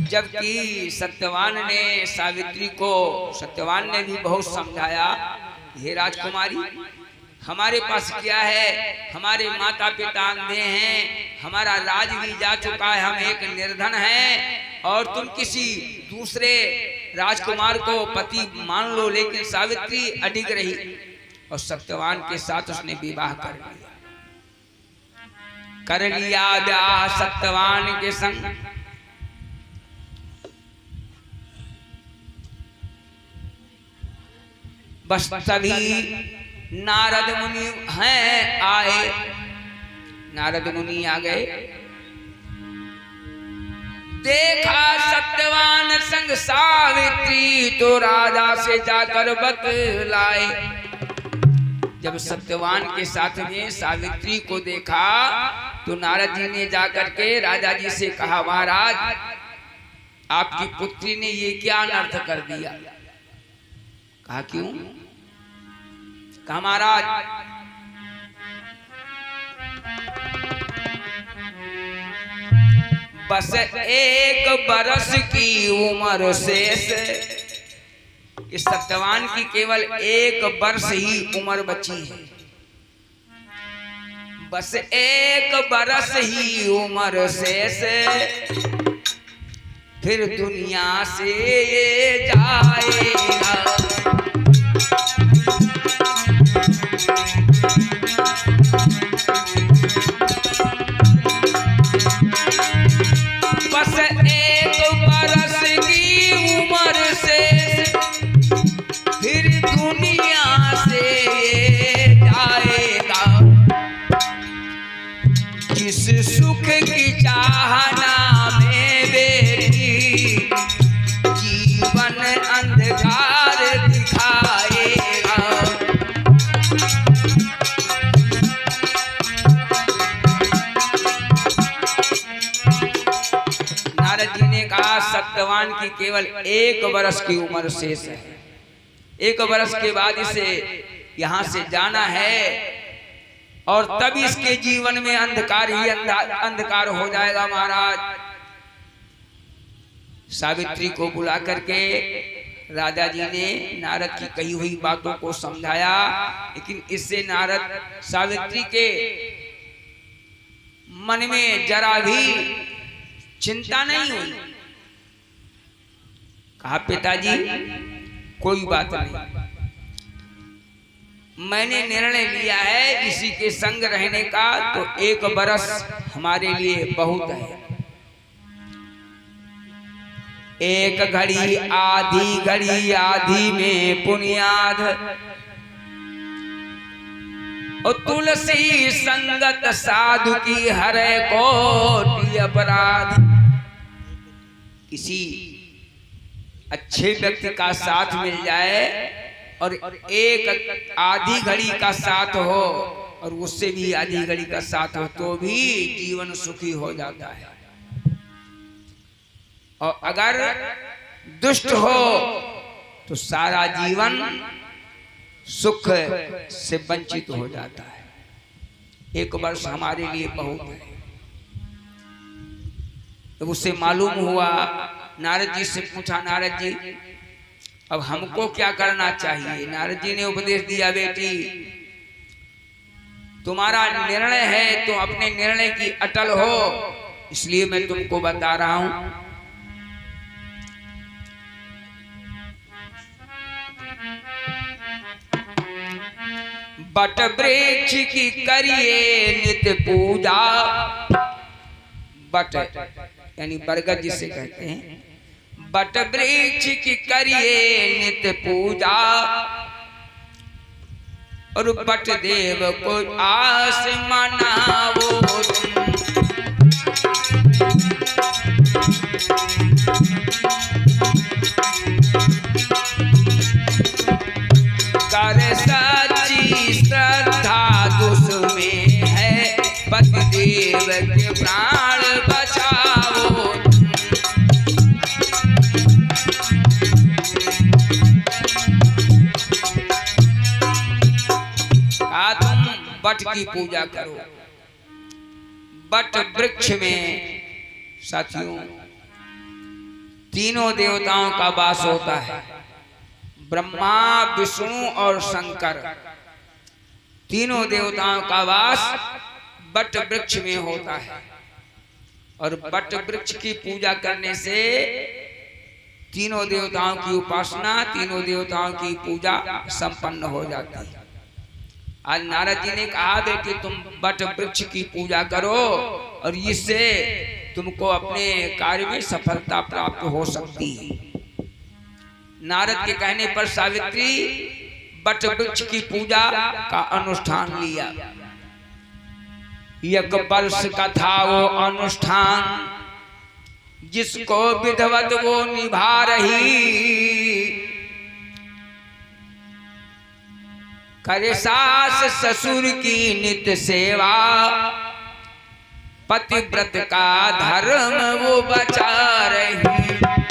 जबकि सत्यवान ने सावित्री को, सत्यवान ने भी बहुत समझाया, हे राजकुमारी हमारे पास क्या है, हमारे माता पिता अंधे हैं, हमारा राज भी जा चुका है, हम एक निर्धन हैं और तुम किसी दूसरे राजकुमार को पति मान लो। लेकिन सावित्री अडिग रही और सत्यवान के साथ उसने विवाह कर लिया ब्याह सत्यवान के संग। बस तभी नारद मुनि हैं आए। नारद मुनि आ गए, देखा सत्यवान संग सावित्री तो राजा से जाकर बतलाए। जब सत्यवान के साथ में सावित्री को देखा तो नारद जी ने जाकर के राजा जी से कहा, महाराज आपकी पुत्री ने ये क्या अनर्थ कर दिया। कहा क्यों? कहा महाराज बस 1 बरस की उम्र शेष, इस सत्यवान की केवल 1 वर्ष ही उम्र बची है। बस 1 बरस ही उम्र शेष, फिर दुनिया से ये जाएगा। बस 1 बरस की उम्र से फिर दुनिया से ये जाएगा। किस सुख की चाहना में बेटी जीवन अंधकार दिखाएगा। नारद जी ने कहा सत्यवान की केवल 1 वर्ष की उम्र शेष है। 1 वर्ष के बाद इसे यहाँ से जाना है और तब इसके जीवन में अंधकार ही अंधकार हो जाएगा। महाराज सावित्री को बुला करके राजा जी ने नारद की कही हुई बातों को समझाया, लेकिन इससे नारद सावित्री के मन में जरा भी चिंता नहीं हुई। कहा पिताजी कोई बात नहीं, मैंने निर्णय लिया है इसी के संग रहने का, तो 1 बरस हमारे लिए बहुत है। 1 घड़ी आधी घड़ी आधी में पुनियाद, और तुलसी संगत साधु की हरे कोटि अपराध। किसी अच्छे व्यक्ति का साथ मिल जाए और 1 आधी घड़ी का साथ हो और उससे भी आधी घड़ी का साथ हो तो भी जीवन सुखी हो जाता है। और अगर दुष्ट हो तो सारा जीवन सुख से वंचित हो जाता है। 1 वर्ष हमारे लिए बहुत है। तो उसे मालूम हुआ, नारद जी से पूछा, नारद जी अब हमको क्या करना चाहिए? नारद जी ने उपदेश दिया, बेटी तुम्हारा निर्णय है, तुम अपने निर्णय की अटल हो, इसलिए मैं तुमको बता रहा हूं। बट वृक्ष की करिए नित्य पूजा। बट यानी बरगद जिसे कहते हैं, बट वृक्ष की करिए नित्य पूजा, और बट देव को आस मनाओ। कर सच्ची श्रद्धा दुष्में है, पति देव के प्राण बचाओ। तुम बट की पूजा करो। बट वृक्ष में साथियों तीनों देवताओं का वास होता है, ब्रह्मा विष्णु और शंकर। तीनों देवताओं का वास बट वृक्ष में होता है, और बट वृक्ष की पूजा करने से तीनों देवताओं की उपासना, तीनों देवताओं की पूजा संपन्न हो जाती है। आज नारद जी ने कहा बेटी तुम बट वृक्ष की पूजा करो, और इससे तुमको अपने कार्य में सफलता प्राप्त हो सकती है। नारद के कहने पर सावित्री बट वृक्ष की पूजा का अनुष्ठान लिया। 1 वर्ष का था वो अनुष्ठान, जिसको विधवत वो निभा रही। करे सास ससुर की नित्य सेवा, पतिव्रत का धर्म वो बचा रही।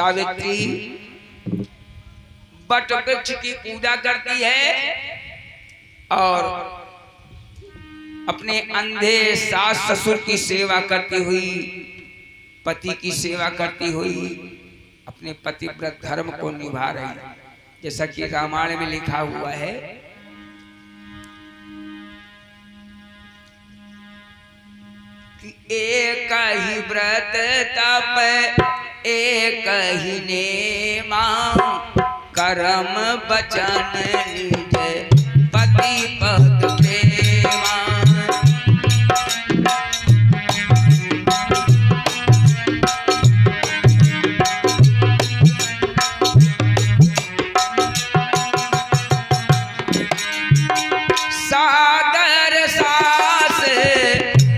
सावित्री वट वृक्ष की पूजा करती है और अपने अंधे सास ससुर की सेवा करती हुई, पति की सेवा करती हुई अपने पतिव्रत धर्म को निभा रही है। जैसा कि रामायण में लिखा हुआ है, कि एक ही व्रत तप एक ही नेमा, कर्म बचन निज पति पद प्रेमा। सादर सास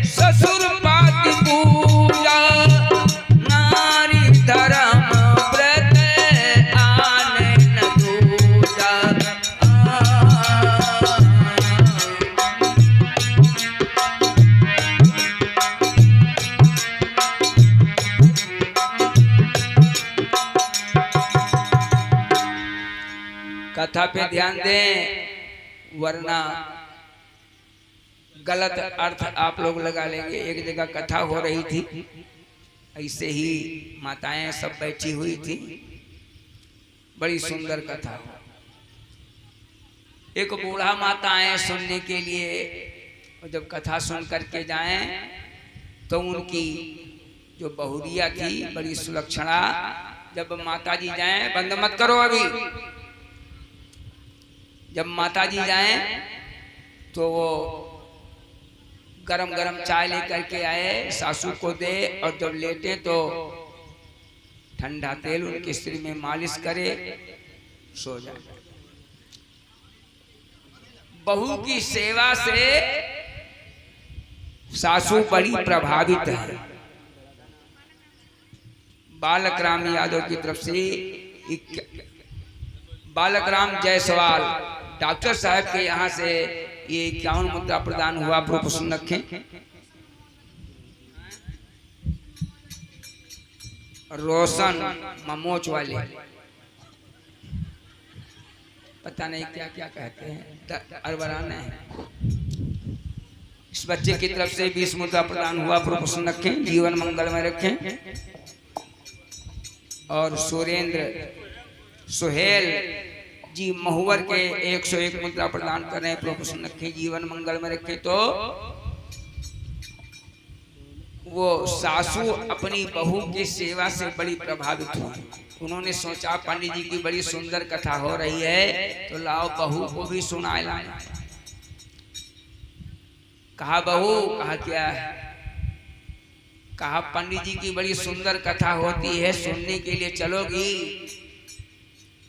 ससुर पति पूजा, नारी धर्म व्रत आने न दूजा। कथा पे ध्यान दें, वरना गलत अर्थ आप लोग लगा लेंगे। एक जगह कथा हो रही थी, ऐसे ही माताएं सब बैठी हुई थी, बड़ी सुंदर कथा। एक बूढ़ा माता आए सुनने के लिए, जब कथा सुन करके जाएं तो उनकी जो बहुरिया थी बड़ी सुलक्षणा, जब माता जी जाएं, बंद मत करो अभी, जब माता जी जाएं तो वो गरम गरम चाय लेकर के आए, सासू को दे, और जब लेटे तो ठंडा तेल उनके सिर में मालिश करे, सो जाए। बहू की सेवा से सासू बड़ी प्रभावित है। बालक राम यादव की तरफ से बालक राम जायसवाल डॉक्टर साहब के यहाँ से ये 51 मुद्रा प्रदान हुआ। आप सुन रखें, रोशन ममोच वाले, पता नहीं क्या क्या कहते हैं, अरबराना है। इस बच्चे की तरफ से 20 मुद्रा प्रदान हुआ। आप सुन रखें, जीवन मंगल में रखें। और सुरेंद्र सुहेल जी महुवर के 101 मुद्रा प्रदान कर रहे हैं। प्रोफेशन रखें, जीवन मंगल में रखें। तो वो सासू अपनी बहू की सेवा से बड़ी प्रभावित हुई। उन्होंने सोचा पंडित जी की बड़ी सुंदर कथा हो रही है, तो लाओ बहू को भी सुनाए लाना। कहा बहू, कहा क्या है? कहा पंडित जी की बड़ी सुंदर कथा होती है, सुनने के लिए चलोगी?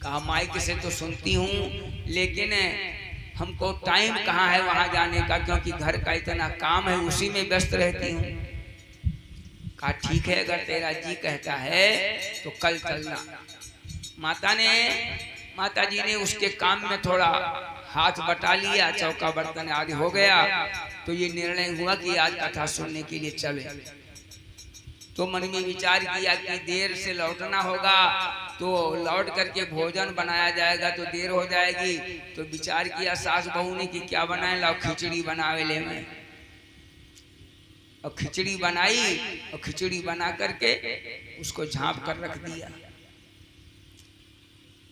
कहा माइक से तो सुनती हूँ, लेकिन हमको टाइम कहाँ है वहां जाने का, क्योंकि घर का इतना काम है, उसी में व्यस्त रहती हूँ। कहा ठीक है, अगर तेरा जी कहता है तो कल चलना। माता जी ने उसके काम में थोड़ा हाथ बटा लिया, चौका बर्तन आदि हो गया, तो ये निर्णय हुआ कि आज कथा सुनने के लिए चले। तो मन में विचार किया कि देर से लौटना होगा, तो लौट करके भोजन बनाया जाएगा तो देर हो जाएगी। तो विचार किया सास बहू ने कि क्या बनाए, लाओ खिचड़ी बनावे ले मैं। और खिचड़ी बनाई, और खिचड़ी बना करके उसको झाँप कर रख दिया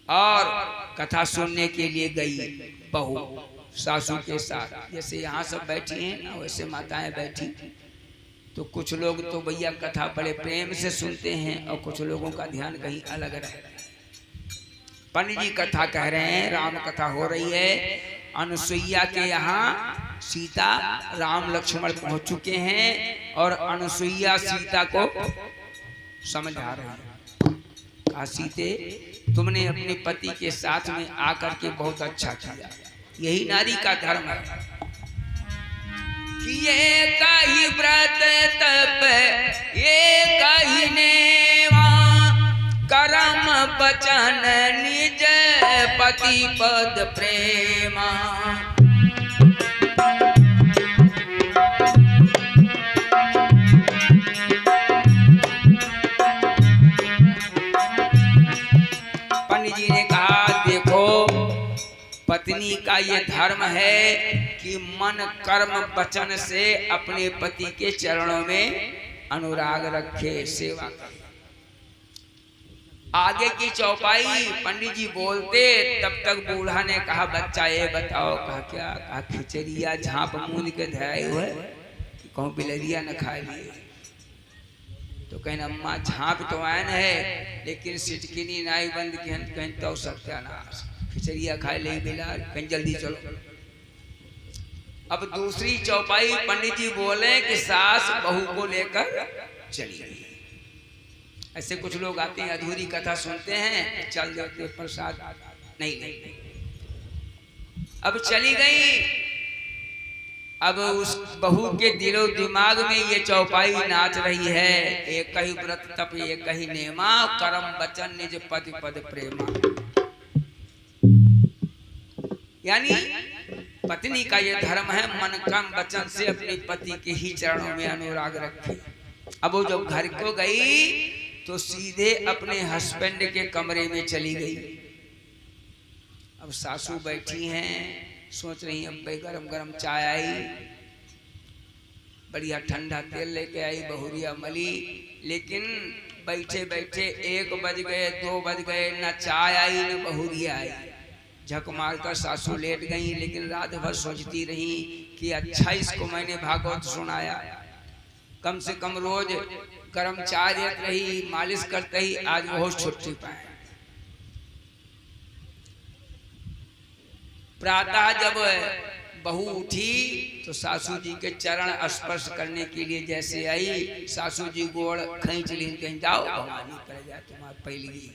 और कथा सुनने के लिए गई बहू सासू के साथ। जैसे यहाँ सब बैठी हैं ना, वैसे माताएं बैठी। तो कुछ लोग तो भैया कथा बड़े प्रेम से सुनते हैं और कुछ लोगों का ध्यान कहीं अलग रहता है। पंडित जी कथा कह रहे हैं, राम कथा हो रही है। अनुसुईया के यहाँ सीता राम लक्ष्मण पहुंच चुके हैं और अनुसुईया सीता को समझा रही है। कहा सीते, तुमने अपने पति के साथ में आकर के बहुत अच्छा किया, यही नारी का धर्म है। ये कही व्रत तप ये कही नेवा, कर्म बचन निज पति पद प्रेमा। पत्नी का ये धर्म है कि मन कर्म वचन से अपने पति के चरणों में अनुराग रखे, सेवा करे। आगे की चौपाई पंडित जी बोलते, तब तक बूढ़ा ने कहा, बच्चा ये बताओ। कहा क्या? कहा खिचड़िया झांप मूंद के धराए हुए, कहूँ बिलरिया न खा लिए। तो कहना अम्मा झांप तो आयन है, लेकिन सिटकिनी नाई बंद कहीं तो सत्यानाश, खिचड़िया खाए ले बिलाल, कहीं जल्दी चलो। अब दूसरी चौपाई पंडित जी बोले कि सास बहू को लेकर चली गई। ऐसे कुछ लोग आते हैं, अधूरी कथा सुनते हैं, चल जाते प्रसाद, नहीं। अब चली गई। अब उस बहू के दिलो दिमाग में ये चौपाई नाच रही है, एक ही व्रत तप एक ही नेमा, कर्म वचन निज पति पद प्रेमा। यानी पत्नी का ये धर्म है, मन कर्म वचन से अपने पति के ही चरणों में अनुराग रखे। अब वो जब घर को गई तो सीधे अपने हस्बैंड के कमरे में चली गई। अब सासू बैठी हैं, सोच रही अब भाई गरम गरम चाय आई, बढ़िया ठंडा तेल लेके आई, बहुरिया मली, लेकिन बैठे बैठे 1 बज गए, 2 बज गए, न चाय आई न बहुरिया आई। झक मार कर सासू लेट गई, लेकिन रात भर सोचती रही कि अच्छा इसको मैंने भागवत सुनाया, कम से कम रोज गरम चाय देती रही, मालिश करते ही, आज वो छुट्टी पाए। प्रातः जब बहू उठी तो सासू जी के चरण स्पर्श करने के लिए जैसे आई, सासू जी गोड़ खींच ली, कहीं जाओ भवानी कर जाए तुम्हारे पहली।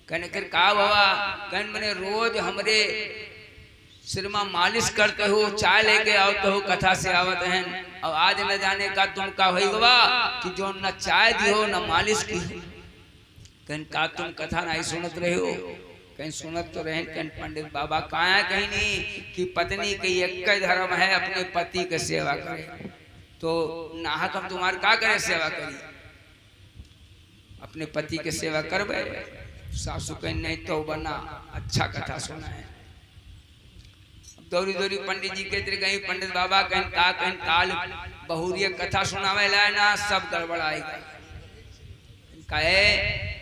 कहने कर कहा बाबा, कहने मैंने रोज हमरे सिर में मालिश करते हो, चाय लेके आओ तो कथा से आवत हैं, और आज न जाने का तुम का हुई बाबा कि जो न चाय दी हो न मालिश की हो। कहने का तुम कथा नहीं सुनत रहे हो? कहीं सुनत तो रहे। कहीं पंडित बाबा कहा है कहीं नहीं कि पत्नी के एक धर्म है अपने पति के सेवा करे, तो नाहक हम तुम्हारे का करे सेवा करी, अपने पति के सेवा करबे। सासू कहीं नहीं तो बना, अच्छा कथा सुना है। दौरी दौरी पंडित जी के गई, पंडित बाबा कहीं काल बहुरिया कथा सुनावे लाए ना, सब गड़बड़ाएगा। कहे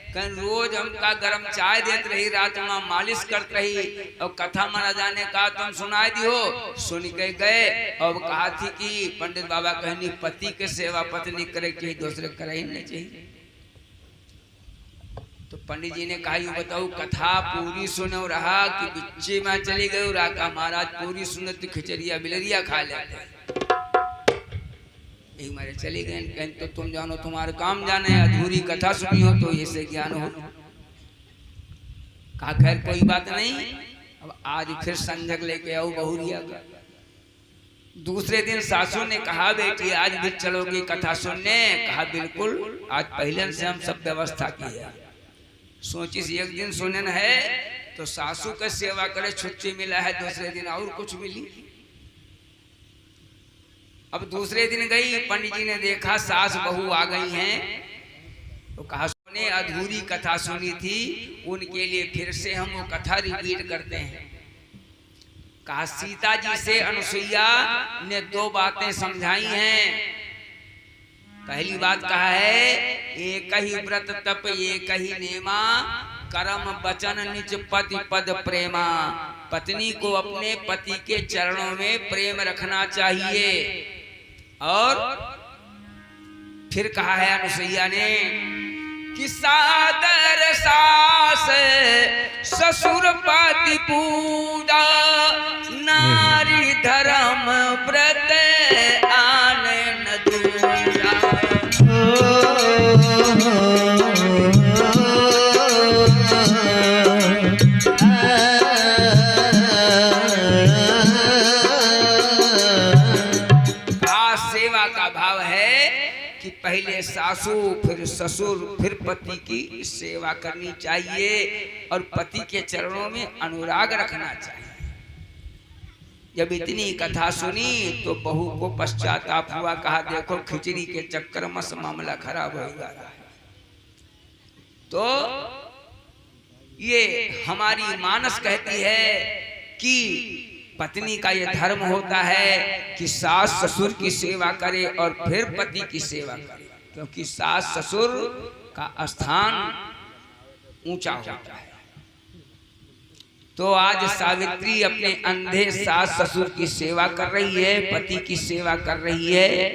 कहीं रोज हमका गरम चाय देते रही, रात में मालिश करते रही, और कथा मना जाने का तुम सुनाई दी हो। सुन के गए और कहा थी कि पंडित बाबा कहनी पति के सेवा पत्नी करे कि दूसरे करे ही नहीं चाहिए। तो पंडित जी ने कहा ये बताओ कथा पूरी सुनो रहा कि बिच्चे में चली गई, राका महाराज पूरी सुनो तो खिचड़िया बिलरिया खा लेते, यही मारे चली गए। कहीं तो तुम जानो तुम्हारे काम जाने, अधूरी कथा सुनी हो तो ऐसे ज्ञान हो। कहा खैर कोई बात नहीं, अब आज फिर संजक लेके आओ बहुरिया का। दूसरे दिन सासू ने कहा बेटी आज भी चलोगी कथा सुनने? कहा बिल्कुल, आज पहले से हम सब व्यवस्था की है। सोची एक दिन सुनन है तो सासू का सेवा करे, छुट्टी मिला है, दूसरे दिन और कुछ मिली। अब दूसरे दिन गई, पंडित जी ने देखा सास बहू आ गई हैं, तो कहा सुने अधूरी कथा सुनी थी, उनके लिए फिर से हम वो कथा रिपीट करते हैं। कहा सीता जी से अनुसुईया ने 2 बातें समझाई हैं। पहली बात कहा है एक ही व्रत तप एक ही नेमा, कर्म वचन निज पति पद प्रेमा। पत्नी को अपने पति के चरणों में प्रेम रखना चाहिए। और फिर कहा है अनुसुईया ने कि सादर सास ससुर पति पूजा, नारी धर्म व्रत आन न दूजा। पहले सासू फिर ससुर फिर पति की सेवा करनी चाहिए और पति के चरणों में अनुराग रखना चाहिए। जब इतनी कथा सुनी तो बहू को पश्चाताप हुआ, कहा देखो खिचड़ी के चक्कर में मामला खराब हो गया। तो ये हमारी मानस कहती है कि पत्नी का ये धर्म होता है कि सास ससुर की सेवा करे और फिर पति की सेवा करे, क्योंकि सास ससुर का स्थान ऊंचा होता है। तो आज सावित्री अपने अंधे सास ससुर की सेवा कर रही है, पति की सेवा कर रही है।